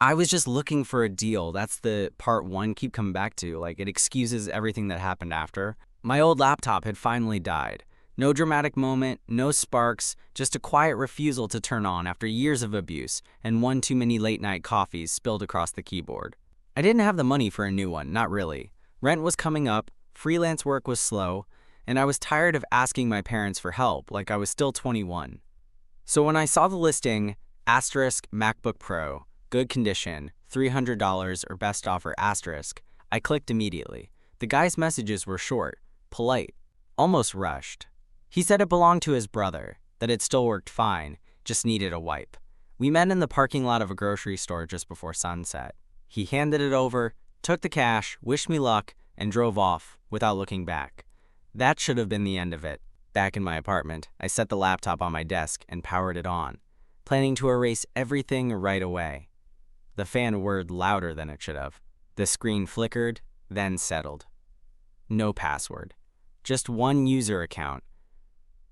I was just looking for a deal. That's the part one keep coming back to. Like, it excuses everything that happened after. My old laptop had finally died. No dramatic moment, no sparks, just a quiet refusal to turn on after years of abuse and one too many late night coffees spilled across the keyboard. I didn't have the money for a new one, not really. Rent was coming up, freelance work was slow, and I was tired of asking my parents for help like I was still 21. So when I saw the listing, asterisk MacBook Pro, good condition, $300 or best offer asterisk, I clicked immediately. The guy's messages were short, polite, almost rushed. He said it belonged to his brother, that it still worked fine, just needed a wipe. We met in the parking lot of a grocery store just before sunset. He handed it over, took the cash, wished me luck, and drove off without looking back. That should have been the end of it. Back in my apartment, I set the laptop on my desk and powered it on, planning to erase everything right away. The fan whirred louder than it should have. The screen flickered, then settled. No password. Just one user account.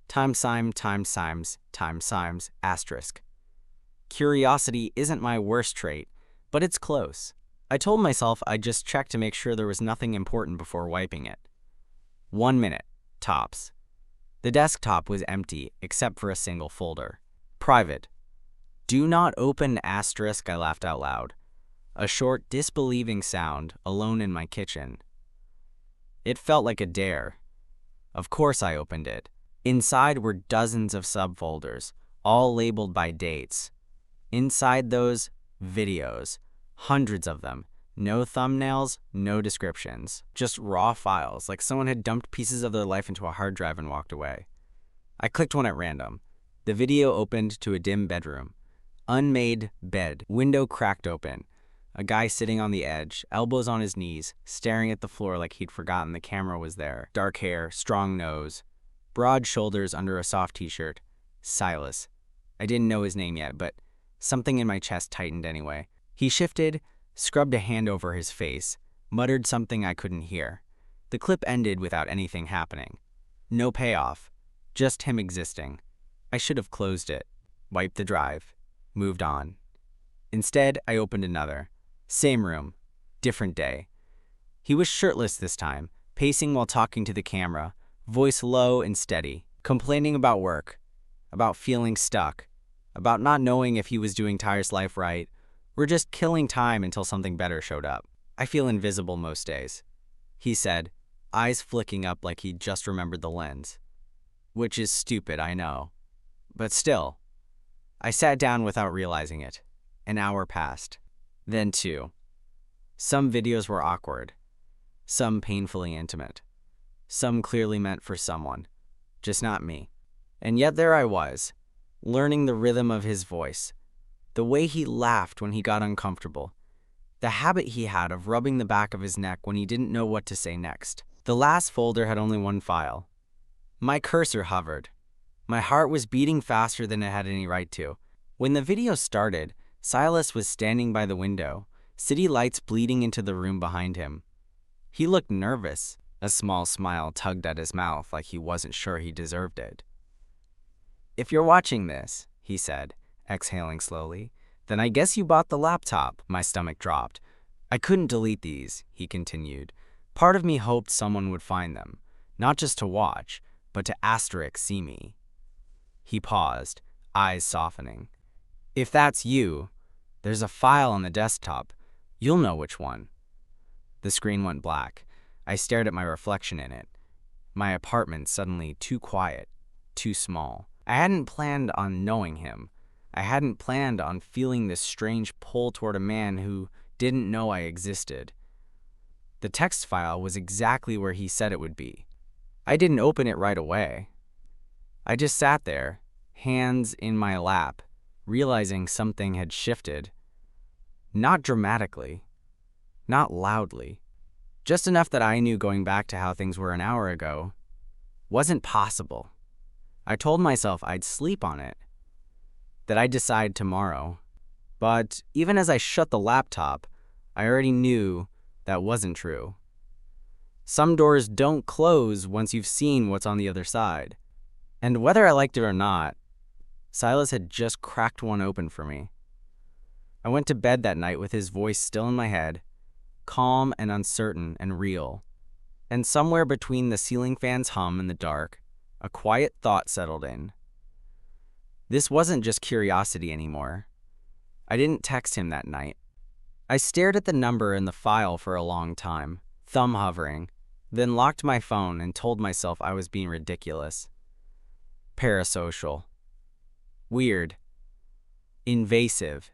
_, asterisk. Curiosity isn't my worst trait, but it's close. I told myself I'd just check to make sure there was nothing important before wiping it. 1 minute, tops. The desktop was empty except for a single folder. Private. Do not open asterisk, I laughed out loud. A short, disbelieving sound, alone in my kitchen. It felt like a dare. Of course I opened it. Inside were dozens of subfolders, all labeled by dates. Inside those, videos. Hundreds of them. No thumbnails, no descriptions. Just raw files, like someone had dumped pieces of their life into a hard drive and walked away. I clicked one at random. The video opened to a dim bedroom. Unmade bed, window cracked open. A guy sitting on the edge, elbows on his knees, staring at the floor like he'd forgotten the camera was there. Dark hair, strong nose, broad shoulders under a soft t-shirt. Silas. I didn't know his name yet, but something in my chest tightened anyway. He shifted, scrubbed a hand over his face, muttered something I couldn't hear. The clip ended without anything happening. No payoff, just him existing. I should have closed it, wiped the drive, moved on. Instead, I opened another. Same room, different day. He was shirtless this time, pacing while talking to the camera, voice low and steady, complaining about work, about feeling stuck, about not knowing if he was doing Tyre's life right. We're just killing time until something better showed up. I feel invisible most days, he said, eyes flicking up like he'd just remembered the lens. Which is stupid, I know. But still. I sat down without realizing it. An hour passed. Then 2. Some videos were awkward. Some painfully intimate. Some clearly meant for someone. Just not me. And yet there I was, learning the rhythm of his voice. The way he laughed when he got uncomfortable. The habit he had of rubbing the back of his neck when he didn't know what to say next. The last folder had only one file. My cursor hovered. My heart was beating faster than it had any right to. When the video started, Silas was standing by the window, city lights bleeding into the room behind him. He looked nervous. A small smile tugged at his mouth like he wasn't sure he deserved it. If you're watching this, he said, exhaling slowly, then I guess you bought the laptop. My stomach dropped. I couldn't delete these, he continued. Part of me hoped someone would find them, not just to watch, but to asterisk see me. He paused, eyes softening. If that's you, there's a file on the desktop. You'll know which one. The screen went black. I stared at my reflection in it. My apartment suddenly too quiet, too small. I hadn't planned on knowing him. I hadn't planned on feeling this strange pull toward a man who didn't know I existed. The text file was exactly where he said it would be. I didn't open it right away. I just sat there, hands in my lap, realizing something had shifted. Not dramatically, not loudly, just enough that I knew going back to how things were an hour ago wasn't possible. I told myself I'd sleep on it, that I'd decide tomorrow. But even as I shut the laptop, I already knew that wasn't true. Some doors don't close once you've seen what's on the other side. And whether I liked it or not, Silas had just cracked one open for me. I went to bed that night with his voice still in my head, calm and uncertain and real. And somewhere between the ceiling fan's hum and the dark, a quiet thought settled in. This wasn't just curiosity anymore. I didn't text him that night. I stared at the number in the file for a long time, thumb hovering, then locked my phone and told myself I was being ridiculous. Parasocial. Weird. Invasive.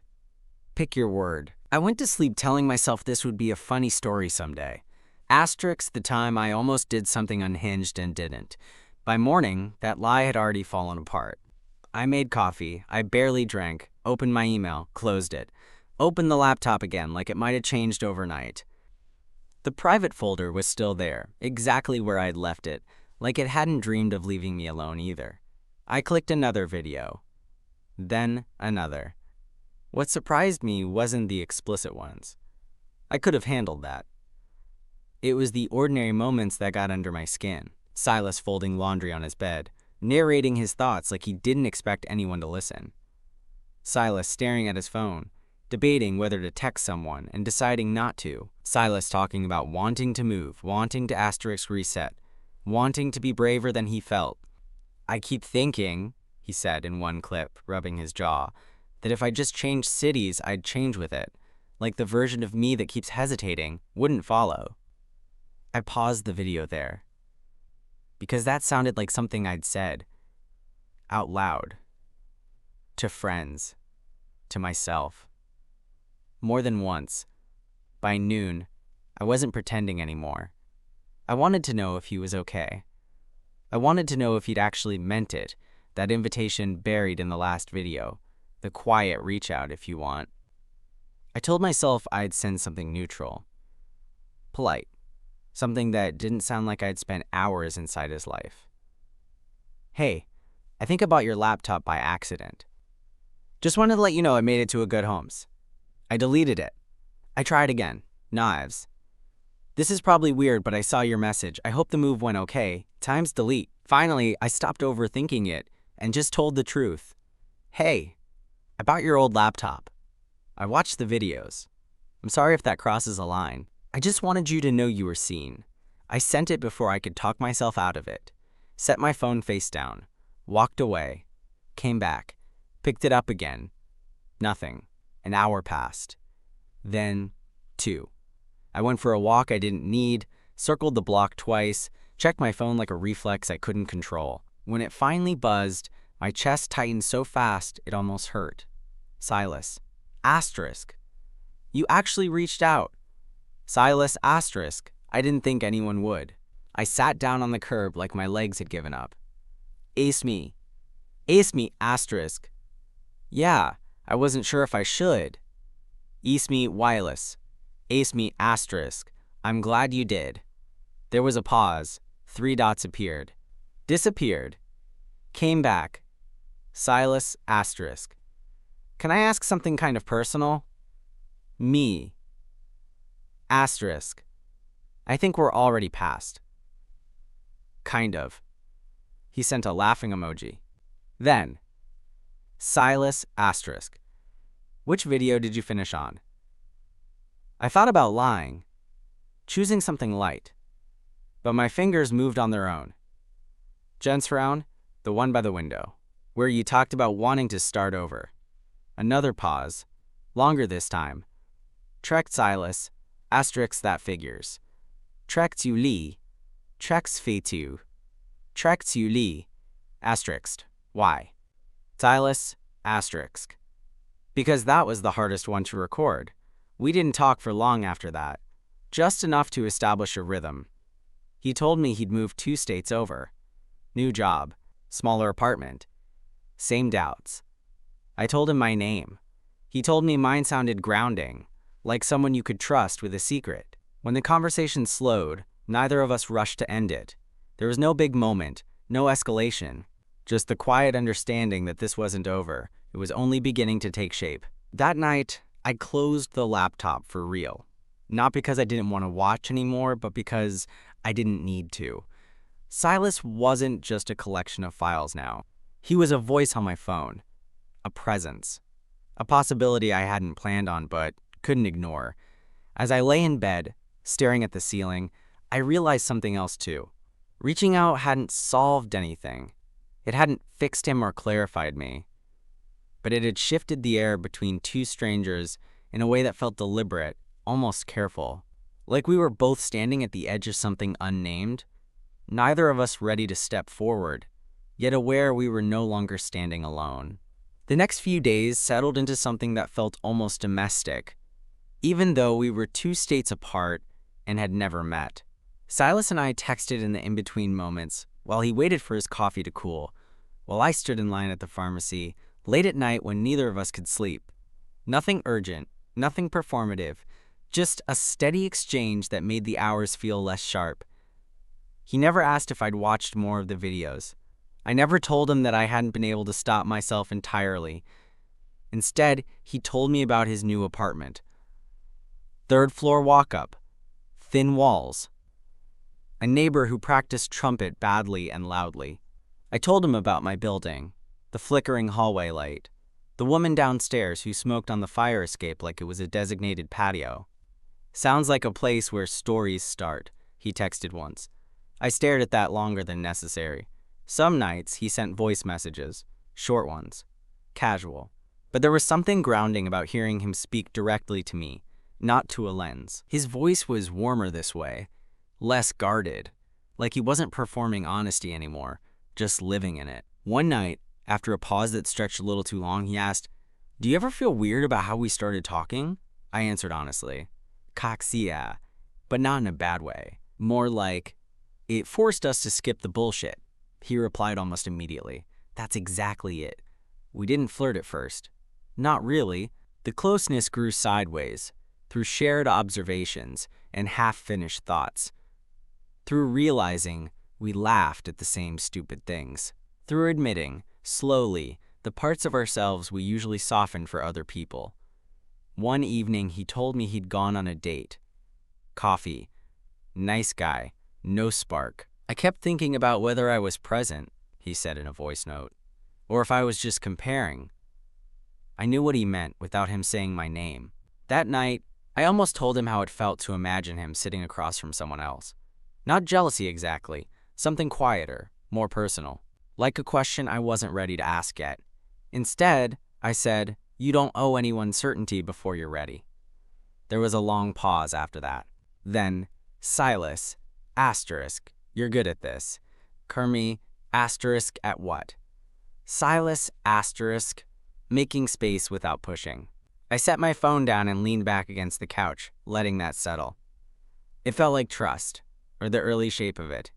Pick your word. I went to sleep telling myself this would be a funny story someday. Asterisk the time I almost did something unhinged and didn't. By morning, that lie had already fallen apart. I made coffee, I barely drank, opened my email, closed it, opened the laptop again like it might have changed overnight. The private folder was still there, exactly where I'd left it, like it hadn't dreamed of leaving me alone either. I clicked another video. Then another. What surprised me wasn't the explicit ones. I could have handled that. It was the ordinary moments that got under my skin. Silas folding laundry on his bed, narrating his thoughts like he didn't expect anyone to listen. Silas staring at his phone, debating whether to text someone and deciding not to. Silas talking about wanting to move, wanting to asterisk reset, wanting to be braver than he felt. I keep thinking, he said in one clip, rubbing his jaw, that if I just changed cities, I'd change with it, like the version of me that keeps hesitating wouldn't follow. I paused the video there, because that sounded like something I'd said, out loud, to friends, to myself. More than once. By noon, I wasn't pretending anymore. I wanted to know if he was okay. I wanted to know if he'd actually meant it, that invitation buried in the last video, the quiet reach out if you want. I told myself I'd send something neutral, polite, something that didn't sound like I'd spent hours inside his life. Hey, I think I bought your laptop by accident. Just wanted to let you know I made it to a good homes. I deleted it. I tried again. Knives. This is probably weird, but I saw your message. I hope the move went okay. Times delete. Finally, I stopped overthinking it and just told the truth. Hey, I bought your old laptop. I watched the videos. I'm sorry if that crosses a line. I just wanted you to know you were seen. I sent it before I could talk myself out of it. Set my phone face down. Walked away. Came back. Picked it up again. Nothing. An hour passed. Then, 2. I went for a walk I didn't need, circled the block twice, checked my phone like a reflex I couldn't control. When it finally buzzed, my chest tightened so fast it almost hurt. Silas. Asterisk. You actually reached out. Silas asterisk. I didn't think anyone would. I sat down on the curb like my legs had given up. Ace me. Ace me asterisk. Yeah, I wasn't sure if I should. Ace me wireless. Ace me asterisk. I'm glad you did. There was a pause. 3 dots appeared. Disappeared. Came back. Silas asterisk. Can I ask something kind of personal? Me. Asterisk. I think we're already past. Kind of. He sent a laughing emoji. Then, Silas asterisk. Which video did you finish on? I thought about lying, choosing something light, but my fingers moved on their own. Jen's frown, the one by the window, where you talked about wanting to start over. Another pause, longer this time. Trekt Silas, asterisk that figures. Trekt you Lee, Treks fetu. Trekt you Lee, asterisk, why? Silas, asterisk. Because that was the hardest one to record. We didn't talk for long after that, just enough to establish a rhythm. He told me he'd moved 2 states over. New job, smaller apartment. Same doubts. I told him my name. He told me mine sounded grounding, like someone you could trust with a secret. When the conversation slowed, neither of us rushed to end it. There was no big moment, no escalation, just the quiet understanding that this wasn't over. It was only beginning to take shape. That night, I closed the laptop for real. Not because I didn't want to watch anymore, but because I didn't need to. Silas wasn't just a collection of files now. He was a voice on my phone, a presence, a possibility I hadn't planned on but couldn't ignore. As I lay in bed, staring at the ceiling, I realized something else too. Reaching out hadn't solved anything. It hadn't fixed him or clarified me. But it had shifted the air between two strangers in a way that felt deliberate, almost careful. Like we were both standing at the edge of something unnamed, neither of us ready to step forward, yet aware we were no longer standing alone. The next few days settled into something that felt almost domestic, even though we were 2 states apart and had never met. Silas and I texted in the in-between moments while he waited for his coffee to cool, while I stood in line at the pharmacy late at night when neither of us could sleep. Nothing urgent, nothing performative, just a steady exchange that made the hours feel less sharp. He never asked if I'd watched more of the videos. I never told him that I hadn't been able to stop myself entirely. Instead, he told me about his new apartment. 3rd floor walk-up, thin walls, a neighbor who practiced trumpet badly and loudly. I told him about my building, the flickering hallway light, the woman downstairs who smoked on the fire escape like it was a designated patio. "Sounds like a place where stories start," he texted once. I stared at that longer than necessary. Some nights he sent voice messages, short ones, casual. But there was something grounding about hearing him speak directly to me, not to a lens. His voice was warmer this way, less guarded, like he wasn't performing honesty anymore, just living in it. One night, after a pause that stretched a little too long, he asked, "Do you ever feel weird about how we started talking?" I answered honestly, "Kaksia," but not in a bad way. More like, "It forced us to skip the bullshit." He replied almost immediately, "That's exactly it. We didn't flirt at first." Not really. The closeness grew sideways, through shared observations and half-finished thoughts. Through realizing we laughed at the same stupid things. Through admitting, slowly, the parts of ourselves we usually soften for other people. One evening, he told me he'd gone on a date. Coffee. Nice guy. No spark. I kept thinking about whether I was present, he said in a voice note, or if I was just comparing. I knew what he meant without him saying my name. That night, I almost told him how it felt to imagine him sitting across from someone else. Not jealousy exactly, something quieter, more personal, like a question I wasn't ready to ask yet. Instead, I said, "You don't owe anyone certainty before you're ready." There was a long pause after that. Then, "Silas, asterisk, you're good at this." Kermi, asterisk at what? Silas, asterisk, making space without pushing. I set my phone down and leaned back against the couch, letting that settle. It felt like trust, or the early shape of it.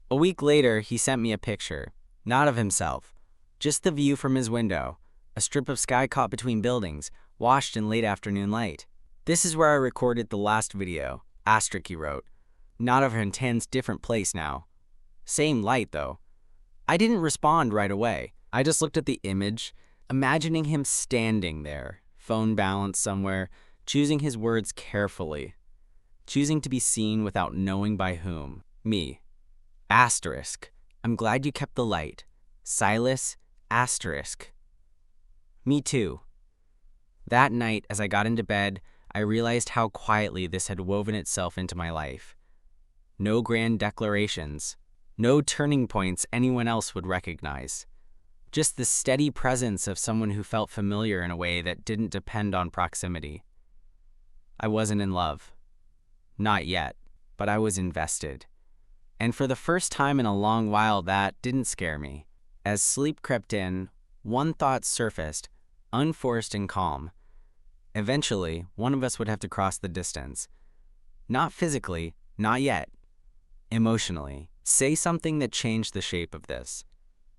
A week later, he sent me a picture, not of himself, just the view from his window, a strip of sky caught between buildings, washed in late afternoon light. "This is where I recorded the last video," asterisk he wrote. Not of intense different place now. Same light, though. I didn't respond right away. I just looked at the image, imagining him standing there, phone balanced somewhere, choosing his words carefully, choosing to be seen without knowing by whom. Me. Asterisk. I'm glad you kept the light. Silas, asterisk. Me too. That night, as I got into bed, I realized how quietly this had woven itself into my life. No grand declarations, no turning points anyone else would recognize. Just the steady presence of someone who felt familiar in a way that didn't depend on proximity. I wasn't in love. Not yet, but I was invested. And for the first time in a long while, that didn't scare me. As sleep crept in, one thought surfaced, unforced and calm. Eventually, one of us would have to cross the distance. Not physically, not yet. Emotionally, say something that changed the shape of this.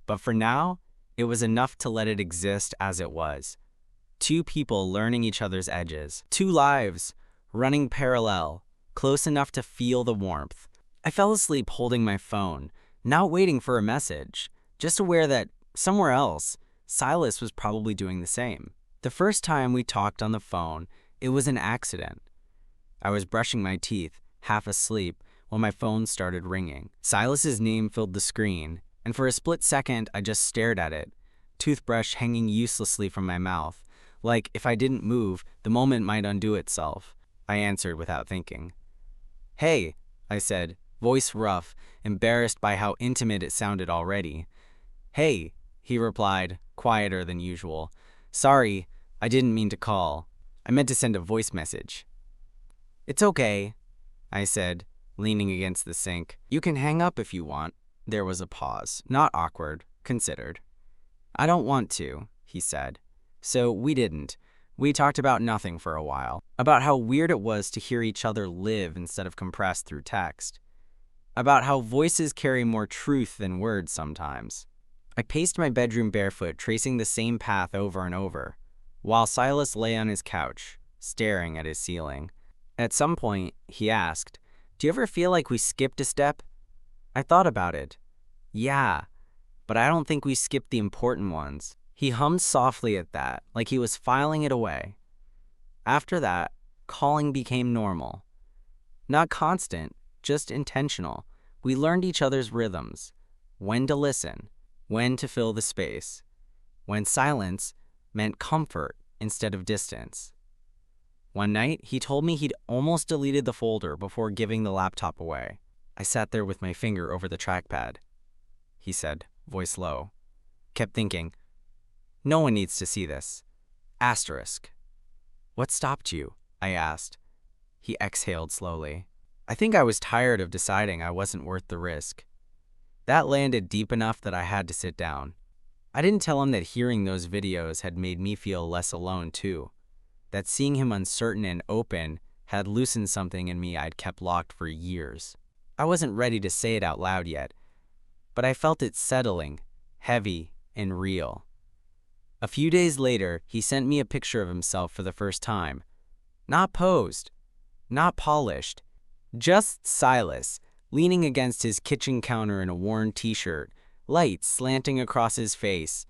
But for now, it was enough to let it exist as it was. 2 people learning each other's edges. 2 lives, running parallel, close enough to feel the warmth. I fell asleep holding my phone, not waiting for a message, just aware that somewhere else, Silas was probably doing the same. The first time we talked on the phone, it was an accident. I was brushing my teeth, half asleep, when my phone started ringing. Silas's name filled the screen, and for a split second I just stared at it, toothbrush hanging uselessly from my mouth, Like, if I didn't move, the moment might undo itself. I answered without thinking. "Hey," I said, voice rough, embarrassed by how intimate it sounded already. "Hey," he replied, quieter than usual. "Sorry, I didn't mean to call. I meant to send a voice message." "It's okay," I said, leaning against the sink. "You can hang up if you want." There was a pause, not awkward, considered. "I don't want to," he said. So we didn't. We talked about nothing for a while, about how weird it was to hear each other live instead of compressed through text, about how voices carry more truth than words sometimes. I paced my bedroom barefoot, tracing the same path over and over, while Silas lay on his couch, staring at his ceiling. At some point, he asked, "Do you ever feel like we skipped a step?" I thought about it. Yeah, but I don't think we skipped the important ones. He hummed softly at that, like he was filing it away. After that, calling became normal. Not constant, just intentional. We learned each other's rhythms, when to listen, when to fill the space, when silence meant comfort instead of distance. One night, he told me he'd almost deleted the folder before giving the laptop away. I sat there with my finger over the trackpad. He said, voice low. Kept thinking, no one needs to see this. Asterisk. What stopped you? I asked. He exhaled slowly. I think I was tired of deciding I wasn't worth the risk. That landed deep enough that I had to sit down. I didn't tell him that hearing those videos had made me feel less alone too. That seeing him uncertain and open had loosened something in me I'd kept locked for years. I wasn't ready to say it out loud yet, but I felt it settling, heavy and real. A few days later, he sent me a picture of himself for the first time. Not posed, not polished, just Silas, leaning against his kitchen counter in a worn t-shirt, light slanting across his face.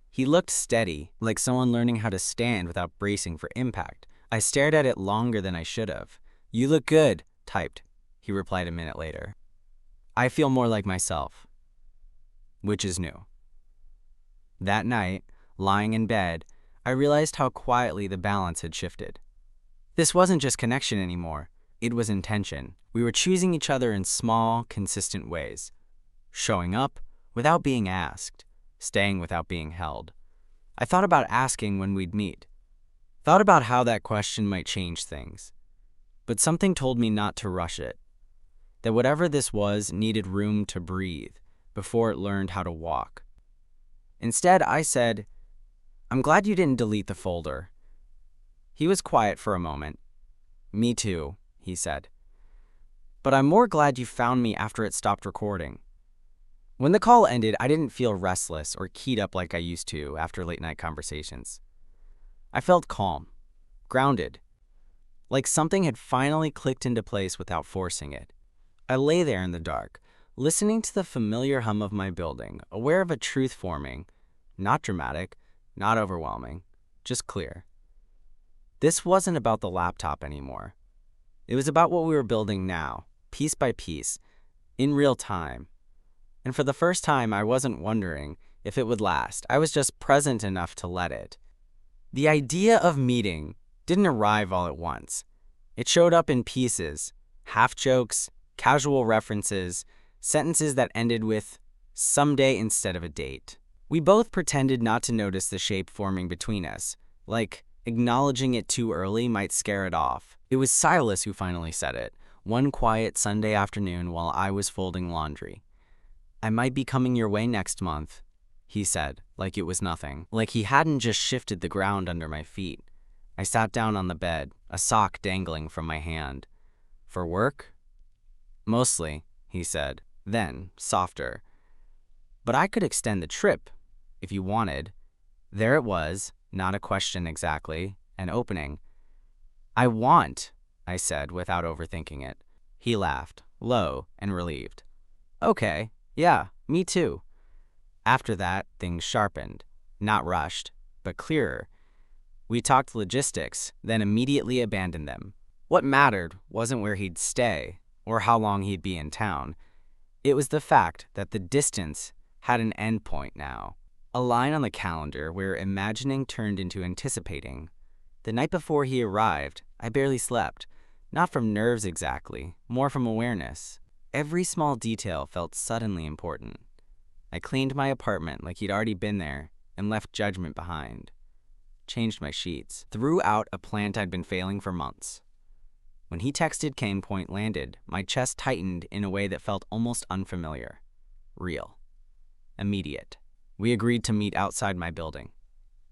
He looked steady, like someone learning how to stand without bracing for impact. I stared at it longer than I should have. You look good, typed. He replied a minute later. I feel more like myself. Which is new. That night, lying in bed, I realized how quietly the balance had shifted. This wasn't just connection anymore. It was intention. We were choosing each other in small, consistent ways. Showing up without being asked. Staying without being held. I thought about asking when we'd meet. Thought about how that question might change things. But something told me not to rush it. That whatever this was needed room to breathe before it learned how to walk. Instead, I said, I'm glad you didn't delete the folder. He was quiet for a moment. Me too, he said. But I'm more glad you found me after it stopped recording. When the call ended, I didn't feel restless or keyed up like I used to after late-night conversations. I felt calm, grounded, like something had finally clicked into place without forcing it. I lay there in the dark, listening to the familiar hum of my building, aware of a truth forming, not dramatic, not overwhelming, just clear. This wasn't about the laptop anymore. It was about what we were building now, piece by piece, in real time. And for the first time, I wasn't wondering if it would last. I was just present enough to let it. The idea of meeting didn't arrive all at once. It showed up in pieces, half jokes, casual references, sentences that ended with someday instead of a date. We both pretended not to notice the shape forming between us, like acknowledging it too early might scare it off. It was Silas who finally said it, one quiet Sunday afternoon while I was folding laundry. I might be coming your way next month, he said, like it was nothing, like he hadn't just shifted the ground under my feet. I sat down on the bed, a sock dangling from my hand. For work? Mostly, he said, then, softer. But I could extend the trip, if you wanted. There it was, not a question exactly, an opening. I want, I said without overthinking it. He laughed, low and relieved. Okay, yeah, me too. After that, things sharpened, not rushed, but clearer. We talked logistics, then immediately abandoned them. What mattered wasn't where he'd stay or how long he'd be in town. It was the fact that the distance had an endpoint now. A line on the calendar where imagining turned into anticipating. The night before he arrived, I barely slept. Not from nerves exactly, more from awareness. Every small detail felt suddenly important. I cleaned my apartment like he'd already been there and left judgment behind. Changed my sheets. Threw out a plant I'd been failing for months. When he texted Cane Point landed, my chest tightened in a way that felt almost unfamiliar. Real. Immediate. We agreed to meet outside my building.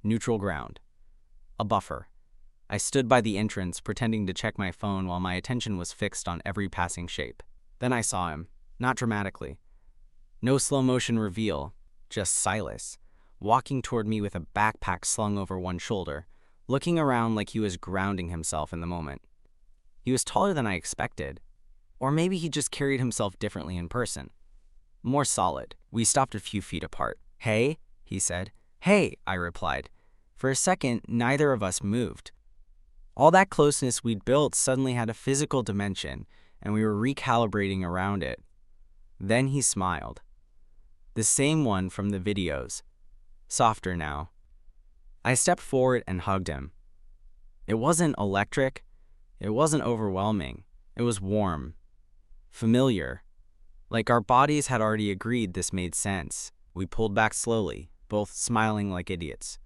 Neutral ground. A buffer. I stood by the entrance, pretending to check my phone while my attention was fixed on every passing shape. Then I saw him, not dramatically. No slow-motion reveal, just Silas, walking toward me with a backpack slung over one shoulder, looking around like he was grounding himself in the moment. He was taller than I expected. Or maybe he just carried himself differently in person. More solid. We stopped a few feet apart. "Hey," he said. "Hey," I replied. For a second, neither of us moved. All that closeness we'd built suddenly had a physical dimension, and we were recalibrating around it. Then he smiled. The same one from the videos. Softer now. I stepped forward and hugged him. It wasn't electric. It wasn't overwhelming. It was warm. Familiar. Like our bodies had already agreed this made sense. We pulled back slowly, both smiling like idiots.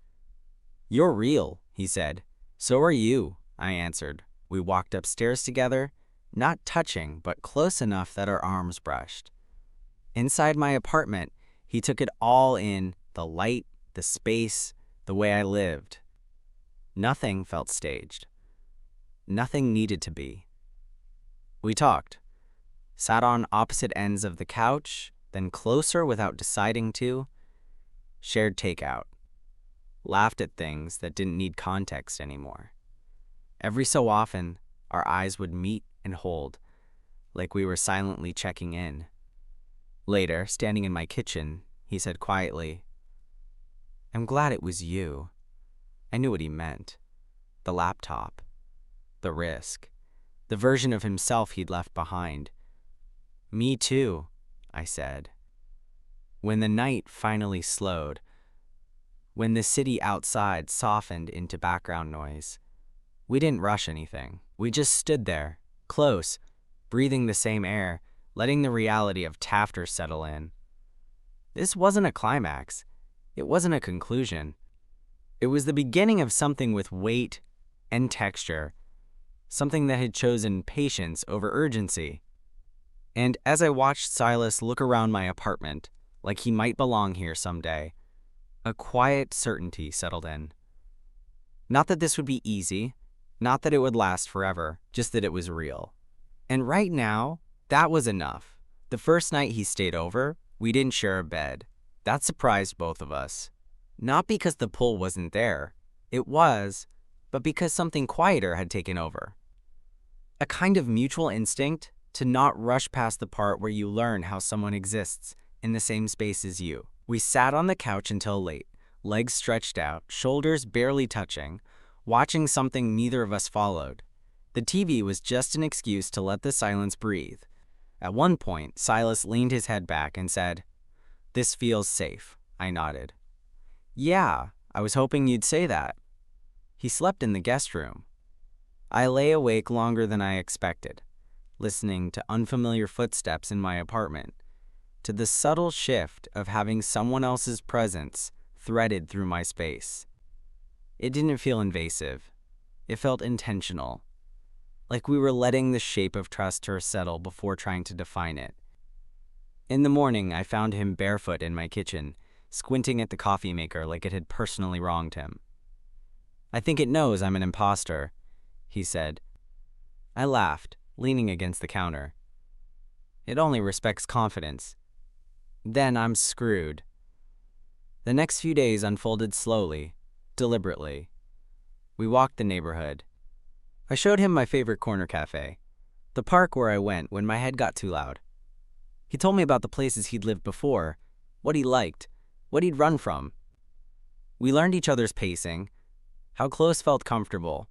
"You're real," he said. "So are you," I answered. We walked upstairs together, not touching, but close enough that our arms brushed. Inside my apartment, he took it all in, the light, the space, the way I lived. Nothing felt staged. Nothing needed to be. We talked. Sat on opposite ends of the couch, then closer without deciding to. Shared takeout. Laughed at things that didn't need context anymore. Every so often, our eyes would meet and hold, like we were silently checking in. Later, standing in my kitchen, he said quietly, "I'm glad it was you." I knew what he meant. The laptop. The risk. The version of himself he'd left behind. "Me too," I said. When the night finally slowed, when the city outside softened into background noise, we didn't rush anything. We just stood there, close, breathing the same air, letting the reality of Tafter settle in. This wasn't a climax. It wasn't a conclusion. It was the beginning of something with weight and texture, something that had chosen patience over urgency. And as I watched Silas look around my apartment, like he might belong here someday, a quiet certainty settled in. Not that this would be easy, not that it would last forever, just that it was real. And right now, that was enough. The first night he stayed over, we didn't share a bed. That surprised both of us. Not because the pull wasn't there. It was, but because something quieter had taken over. A kind of mutual instinct to not rush past the part where you learn how someone exists in the same space as you. We sat on the couch until late, legs stretched out, shoulders barely touching, watching something neither of us followed. The TV was just an excuse to let the silence breathe. At one point, Silas leaned his head back and said, "This feels safe." I nodded. "Yeah, I was hoping you'd say that." He slept in the guest room. I lay awake longer than I expected, listening to unfamiliar footsteps in my apartment, to the subtle shift of having someone else's presence threaded through my space. It didn't feel invasive. It felt intentional, like we were letting the shape of trust settle before trying to define it. In the morning, I found him barefoot in my kitchen, squinting at the coffee maker like it had personally wronged him. "I think it knows I'm an imposter," he said. I laughed, leaning against the counter. "It only respects confidence." Then I'm screwed. The next few days unfolded slowly, deliberately. We walked the neighborhood. I showed him my favorite corner cafe, the park where I went when my head got too loud. He told me about the places he'd lived before, what he liked, what he'd run from. We learned each other's pacing, how close felt comfortable,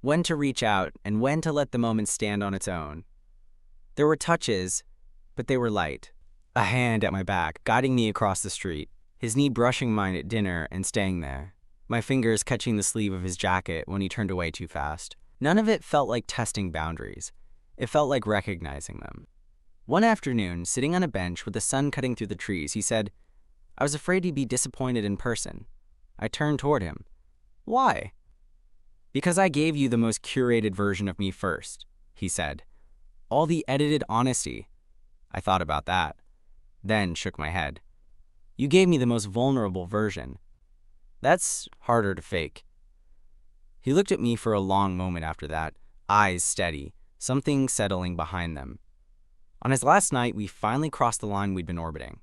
when to reach out and when to let the moment stand on its own. There were touches, but they were light. A hand at my back, guiding me across the street. his knee brushing mine at dinner and staying there, my fingers catching the sleeve of his jacket when he turned away too fast. None of it felt like testing boundaries. It felt like recognizing them. One afternoon, sitting on a bench with the sun cutting through the trees, he said, "I was afraid you'd be disappointed in person." I turned toward him. "Why?" "Because I gave you the most curated version of me first," he said. "All the edited honesty." I thought about that, then shook my head. "You gave me the most vulnerable version. That's harder to fake." He looked at me for a long moment after that, eyes steady, something settling behind them. On his last night, we finally crossed the line we'd been orbiting.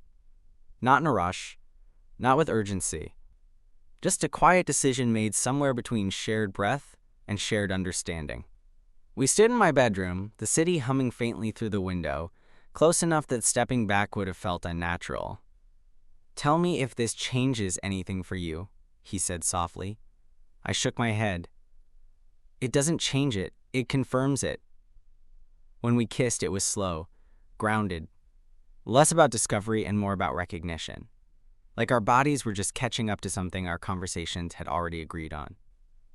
Not in a rush, not with urgency. Just a quiet decision made somewhere between shared breath and shared understanding. We stood in my bedroom, the city humming faintly through the window, close enough that stepping back would have felt unnatural. "Tell me if this changes anything for you," he said softly. I shook my head. "It doesn't change it, it confirms it." When we kissed, it was slow, grounded, less about discovery and more about recognition. Like our bodies were just catching up to something our conversations had already agreed on.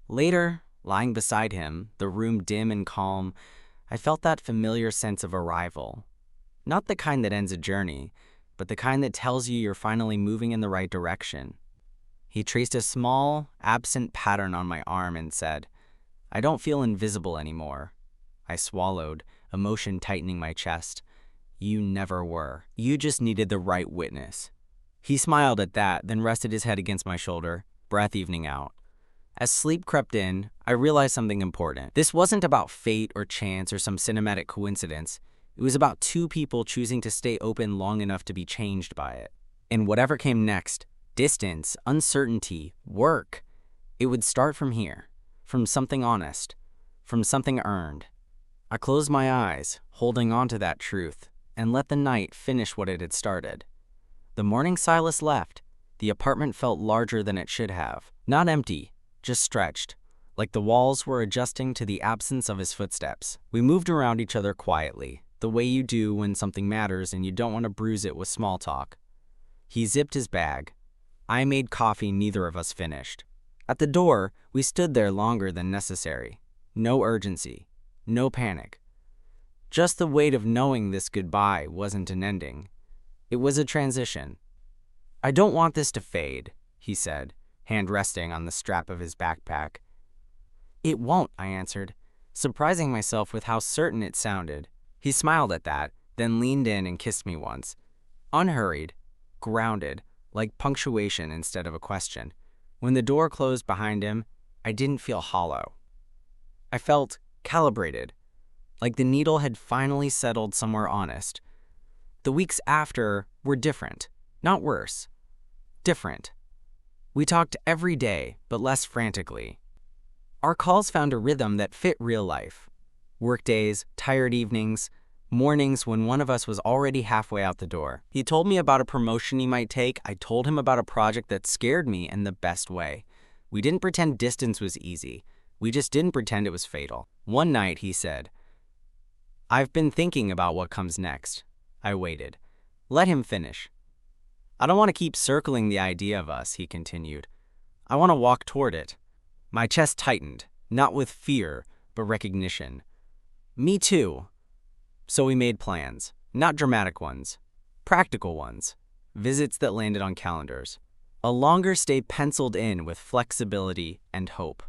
Later, lying beside him, the room dim and calm, I felt that familiar sense of arrival. Not the kind that ends a journey, but the kind that tells you you're finally moving in the right direction. He traced a small, absent pattern on my arm and said, "I don't feel invisible anymore." I swallowed, emotion tightening my chest. "You never were. You just needed the right witness." He smiled at that, then rested his head against my shoulder, breath evening out. As sleep crept in, I realized something important. This wasn't about fate or chance or some cinematic coincidence. It was about two people choosing to stay open long enough to be changed by it. And whatever came next, distance, uncertainty, work, it would start from here, from something honest, from something earned. I closed my eyes, holding on to that truth, and let the night finish what it had started. The morning Silas left, the apartment felt larger than it should have. Not empty, just stretched, like the walls were adjusting to the absence of his footsteps. We moved around each other quietly, the way you do when something matters and you don't want to bruise it with small talk. He zipped his bag. I made coffee neither of us finished. At the door, we stood there longer than necessary. No urgency, no panic. Just the weight of knowing this goodbye wasn't an ending. It was a transition. "I don't want this to fade," he said, hand resting on the strap of his backpack. "It won't," I answered, surprising myself with how certain it sounded. He smiled at that, then leaned in and kissed me once. Unhurried, grounded, like punctuation instead of a question. When the door closed behind him, I didn't feel hollow. I felt calibrated, like the needle had finally settled somewhere honest. The weeks after were different, not worse. Different. We talked every day, but less frantically. Our calls found a rhythm that fit real life. Workdays, tired evenings, mornings when one of us was already halfway out the door. He told me about a promotion he might take. I told him about a project that scared me in the best way. We didn't pretend distance was easy. We just didn't pretend it was fatal. One night, he said, "I've been thinking about what comes next." I waited. Let him finish. "I don't want to keep circling the idea of us," he continued. "I want to walk toward it." My chest tightened, not with fear, but recognition. Me too. So we made plans, not dramatic ones, practical ones, visits that landed on calendars. A longer stay penciled in with flexibility and hope.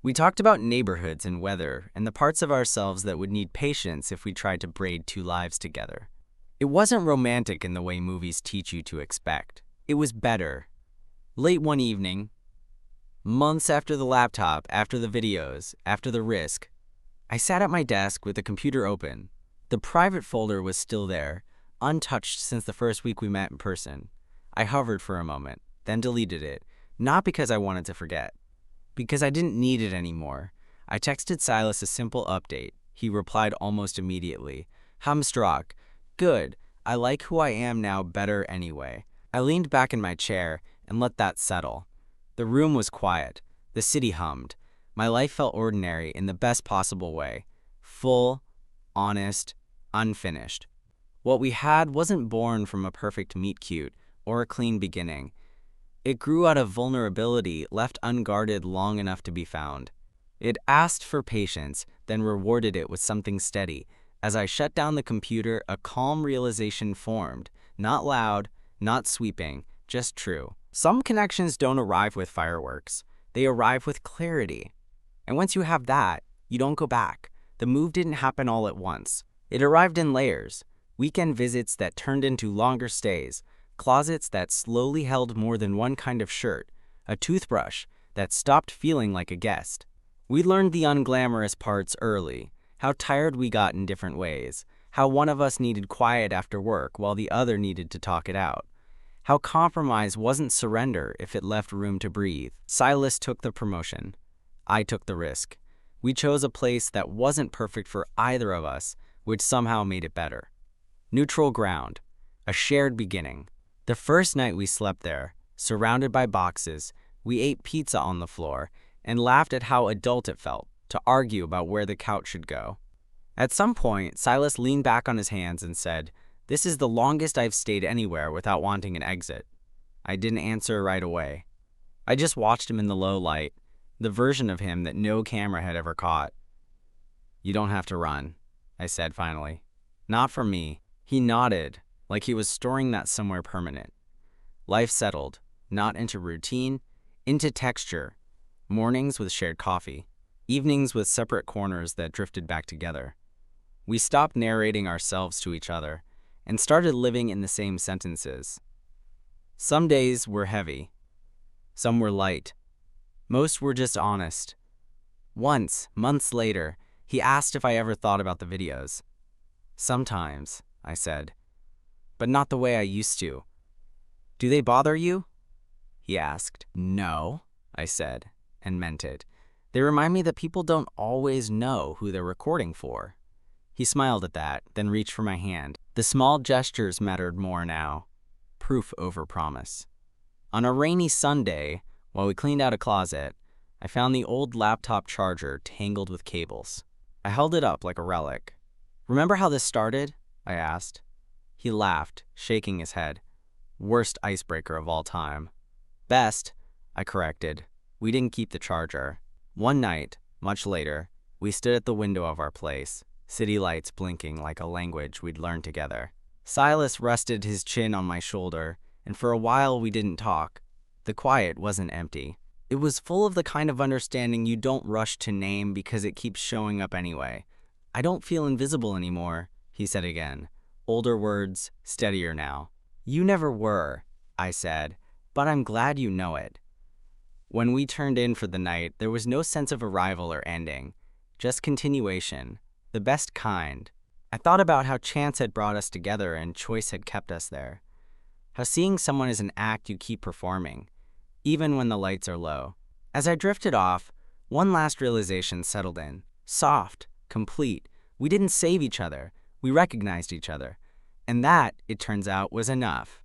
We talked about neighborhoods and weather and the parts of ourselves that would need patience if we tried to braid two lives together. It wasn't romantic in the way movies teach you to expect. It was better. Late one evening, months after the laptop, after the videos, after the risk, I sat at my desk with the computer open. The private folder was still there, untouched since the first week we met in person. I hovered for a moment, then deleted it, not because I wanted to forget, because I didn't need it anymore. I texted Silas a simple update. He replied almost immediately. "Hamstrak. Good. I like who I am now better anyway." I leaned back in my chair and let that settle. The room was quiet. The city hummed. My life felt ordinary in the best possible way. Full, honest, unfinished. What we had wasn't born from a perfect meet-cute or a clean beginning. It grew out of vulnerability left unguarded long enough to be found. It asked for patience, then rewarded it with something steady. As I shut down the computer, a calm realization formed. Not loud, not sweeping, just true. Some connections don't arrive with fireworks. They arrive with clarity. And once you have that, you don't go back. The move didn't happen all at once. It arrived in layers. Weekend visits that turned into longer stays. Closets that slowly held more than one kind of shirt. A toothbrush that stopped feeling like a guest. We learned the unglamorous parts early. How tired we got in different ways. How one of us needed quiet after work while the other needed to talk it out. How compromise wasn't surrender if it left room to breathe. Silas took the promotion. I took the risk. We chose a place that wasn't perfect for either of us, which somehow made it better. Neutral ground. A shared beginning. The first night we slept there, surrounded by boxes, we ate pizza on the floor and laughed at how adult it felt to argue about where the couch should go. At some point, Silas leaned back on his hands and said, "This is the longest I've stayed anywhere without wanting an exit." I didn't answer right away. I just watched him in the low light, the version of him that no camera had ever caught. "You don't have to run," I said finally. "Not for me." He nodded, like he was storing that somewhere permanent. Life settled, not into routine, into texture. Mornings with shared coffee, evenings with separate corners that drifted back together. We stopped narrating ourselves to each other and started living in the same sentences. Some days were heavy. Some were light. Most were just honest. Once, months later, he asked if I ever thought about the videos. "Sometimes," I said, "but not the way I used to." "Do they bother you?" he asked. "No," I said, and meant it. "They remind me that people don't always know who they're recording for." He smiled at that, then reached for my hand. The small gestures mattered more now. Proof over promise. On a rainy Sunday, while we cleaned out a closet, I found the old laptop charger tangled with cables. I held it up like a relic. "Remember how this started?" I asked. He laughed, shaking his head. "Worst icebreaker of all time." "Best," I corrected. We didn't keep the charger. One night, much later, we stood at the window of our place, city lights blinking like a language we'd learned together. Silas rested his chin on my shoulder, and for a while we didn't talk. The quiet wasn't empty. It was full of the kind of understanding you don't rush to name because it keeps showing up anyway. "I don't feel invisible anymore," he said again. Older words, steadier now. "You never were," I said, "but I'm glad you know it." When we turned in for the night, there was no sense of arrival or ending, just continuation, the best kind. I thought about how chance had brought us together and choice had kept us there. How seeing someone is an act you keep performing, even when the lights are low. As I drifted off, one last realization settled in. Soft, complete. We didn't save each other. We recognized each other. And that, it turns out, was enough.